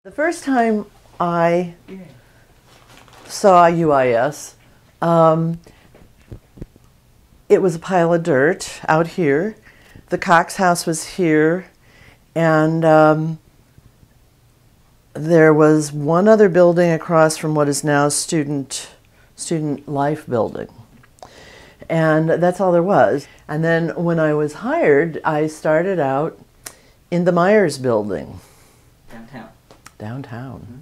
The first time I saw UIS, it was a pile of dirt out here. The Cox house was here, and there was one other building across from what is now Student Life building. And that's all there was. And then when I was hired, I started out in the Myers building. Downtown. Mm-hmm.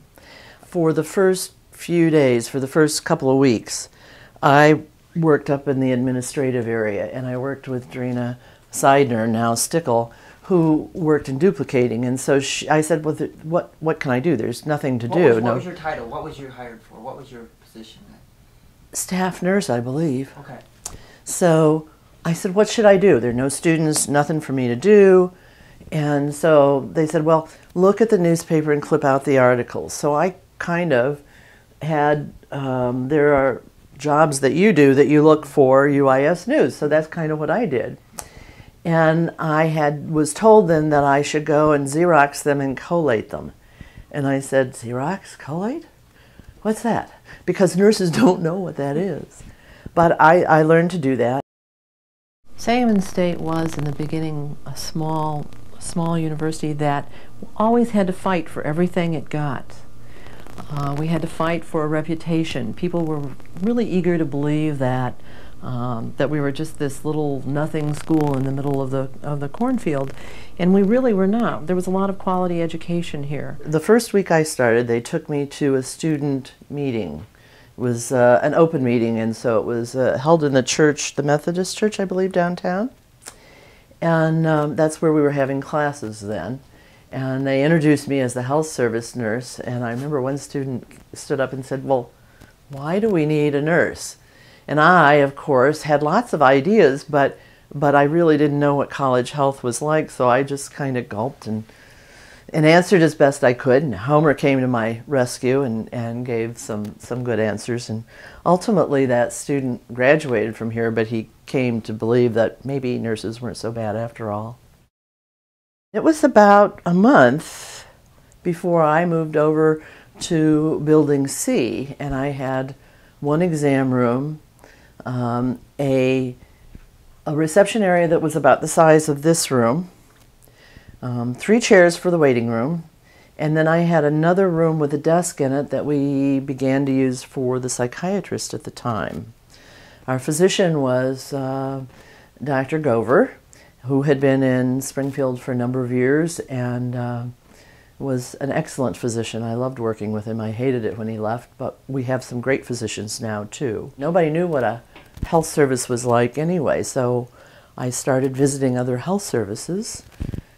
For the first few days, for the first couple of weeks, I worked up in the administrative area, and I worked with Drina Seidner, now Stickle, who worked in duplicating. And so I said, well, what can I do? There's nothing to do. What was your title? What was you hired for? What was your position? Staff nurse, I believe. Okay. So I said, what should I do? There are no students, nothing for me to do. And so they said, well, look at the newspaper and clip out the articles. So I kind of had, there are jobs that you do that you look for UIS news. So that's kind of what I did. And I was told then that I should go and Xerox them and collate them. And I said, Xerox, collate? What's that? Because nurses don't know what that is. But I learned to do that. Sangamon State was in the beginning a small university that always had to fight for everything it got. We had to fight for a reputation. People were really eager to believe that that we were just this little nothing school in the middle of the cornfield, and we really were not. There was a lot of quality education here. The first week I started, they took me to a student meeting. It was an open meeting, and so it was held in the church, the Methodist church, I believe, downtown. And that's where we were having classes then. And they introduced me as the health service nurse, and I remember one student stood up and said, well, why do we need a nurse? And I, of course, had lots of ideas, but I really didn't know what college health was like, so I just kind of gulped and answered as best I could. And Homer came to my rescue and gave some good answers. And ultimately that student graduated from here, but he came to believe that maybe nurses weren't so bad after all. It was about a month before I moved over to Building C, and I had one exam room, a reception area that was about the size of this room, 3 chairs for the waiting room, and then I had another room with a desk in it that we began to use for the psychiatrist at the time. Our physician was Dr. Gover, who had been in Springfield for a number of years and was an excellent physician. I loved working with him. I hated it when he left, but we have some great physicians now too. Nobody knew what a health service was like anyway, so I started visiting other health services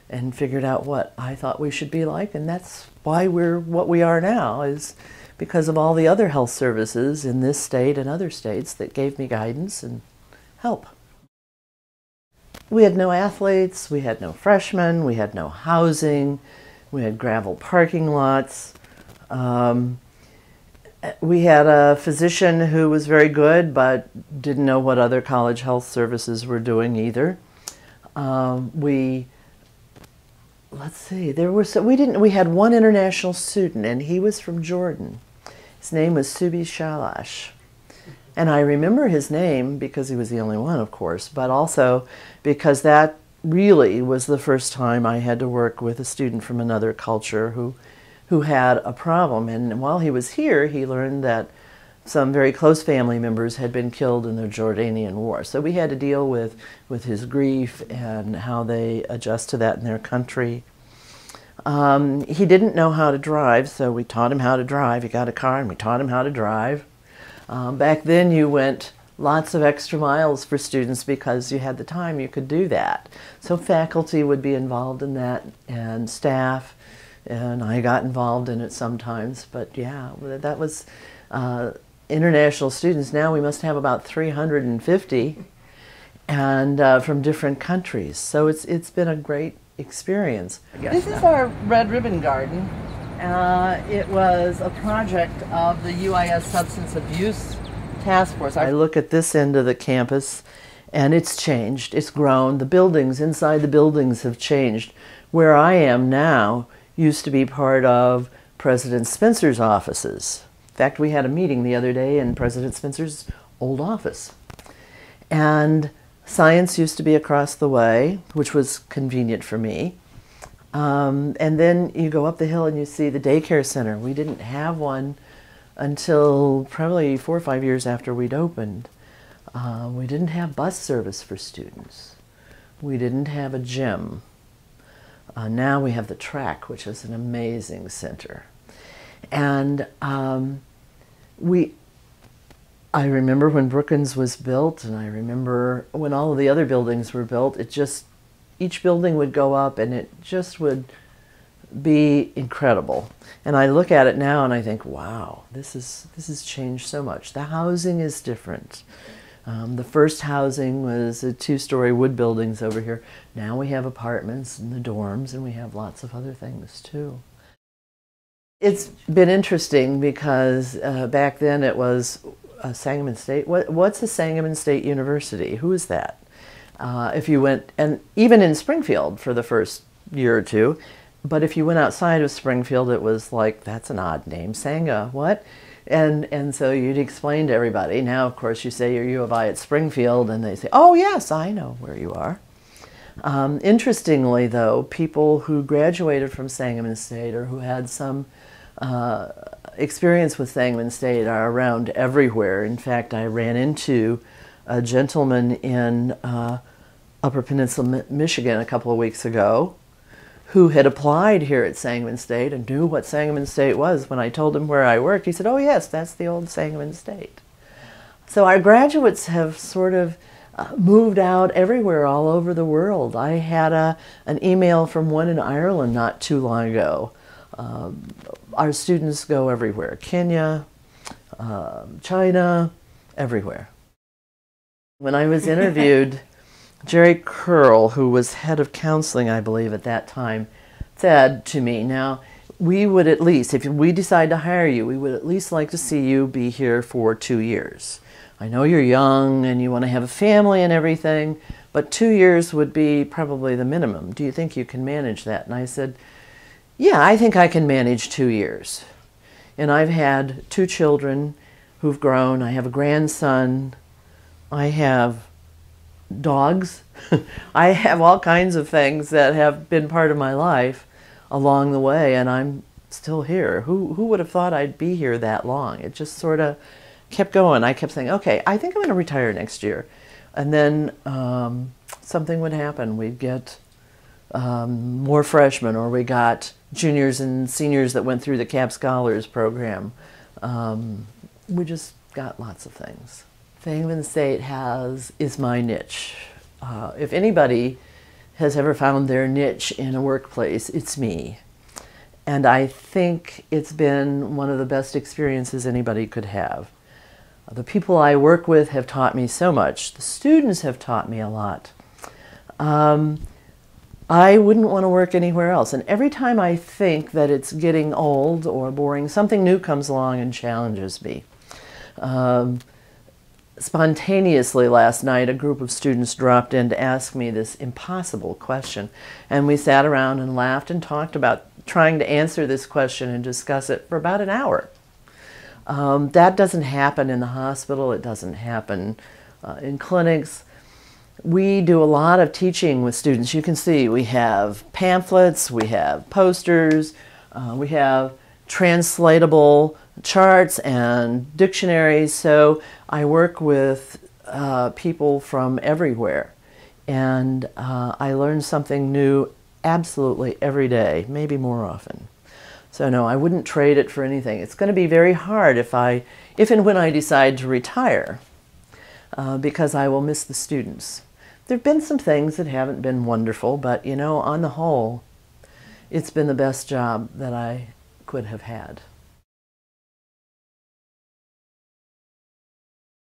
and figured out what I thought we should be like, and that's why we're what we are now, is because of all the other health services in this state and other states that gave me guidance and help. We had no athletes, we had no freshmen, we had no housing, we had gravel parking lots. We had a physician who was very good but didn't know what other college health services were doing either. Let's see, we had one international student, and he was from Jordan. His name was Subi Shalash. And I remember his name because he was the only one, of course, but also because that really was the first time I had to work with a student from another culture who had a problem. And while he was here, he learned that some very close family members had been killed in the Jordanian war. So we had to deal with his grief and how they adjust to that in their country. He didn't know how to drive, so we taught him how to drive. He got a car and we taught him how to drive. Back then you went lots of extra miles for students because you had the time, you could do that. So faculty would be involved in that, and staff, and I got involved in it sometimes. But yeah, that was international students. Now we must have about 350 and from different countries. So it's been a great experience. This is our Red Ribbon Garden. It was a project of the UIS Substance Abuse Task Force. I look at this end of the campus and it's changed, it's grown. The buildings, inside the buildings have changed. Where I am now used to be part of President Spencer's offices. In fact, we had a meeting the other day in President Spencer's old office. And science used to be across the way, which was convenient for me. And then you go up the hill and you see the daycare center. We didn't have one until probably 4 or 5 years after we'd opened. We didn't have bus service for students. We didn't have a gym. Now we have the track, which is an amazing center. And I remember when Brookins was built, and I remember when all of the other buildings were built, each building would go up and it just would be incredible. And I look at it now and I think, wow, this has changed so much. The housing is different. The first housing was 2-story wood buildings over here. Now we have apartments and the dorms, and we have lots of other things too. It's been interesting because back then it was Sangamon State. What's a Sangamon State University? Who is that? If you went, and even in Springfield for the first year or two, but if you went outside of Springfield, it was like, that's an odd name, Sanga, what? And so you'd explain to everybody. Now, of course, you say you're U of I at Springfield, and they say, oh yes, I know where you are. Interestingly, though, people who graduated from Sangamon State or who had some experience with Sangamon State are around everywhere. In fact, I ran into a gentleman in Upper Peninsula, Michigan a couple of weeks ago who had applied here at Sangamon State and knew what Sangamon State was. When I told him where I worked, he said, oh yes, that's the old Sangamon State. So our graduates have sort of moved out everywhere all over the world. I had an email from one in Ireland not too long ago. Our students go everywhere, Kenya, China, everywhere. When I was interviewed, Jerry Curl, who was head of counseling, I believe, at that time, said to me, now, we would at least, if we decide to hire you, we would at least like to see you be here for 2 years. I know you're young and you want to have a family and everything, but 2 years would be probably the minimum. Do you think you can manage that? And I said, yeah, I think I can manage 2 years. And I've had 2 children who've grown. I have a grandson. I have dogs. I have all kinds of things that have been part of my life along the way, and I'm still here. Who would have thought I'd be here that long? It just sort of kept going. I kept saying, okay, I think I'm going to retire next year. And then something would happen. We'd get more freshmen, or we got juniors and seniors that went through the CAP Scholars program. We just got lots of things. Sangamon State is my niche. If anybody has ever found their niche in a workplace, it's me. And I think it's been one of the best experiences anybody could have. The people I work with have taught me so much. The students have taught me a lot. I wouldn't want to work anywhere else. And every time I think that it's getting old or boring, something new comes along and challenges me. Spontaneously last night, a group of students dropped in to ask me this impossible question. And we sat around and laughed and talked about trying to answer this question and discuss it for about an hour. That doesn't happen in the hospital. It doesn't happen in clinics. We do a lot of teaching with students. You can see we have pamphlets, we have posters, we have translatable charts and dictionaries. So I work with people from everywhere, and I learn something new absolutely every day, maybe more often. So no, I wouldn't trade it for anything. It's going to be very hard if and when I decide to retire, because I will miss the students. There have been some things that haven't been wonderful, but you know, on the whole, it's been the best job that I could have had.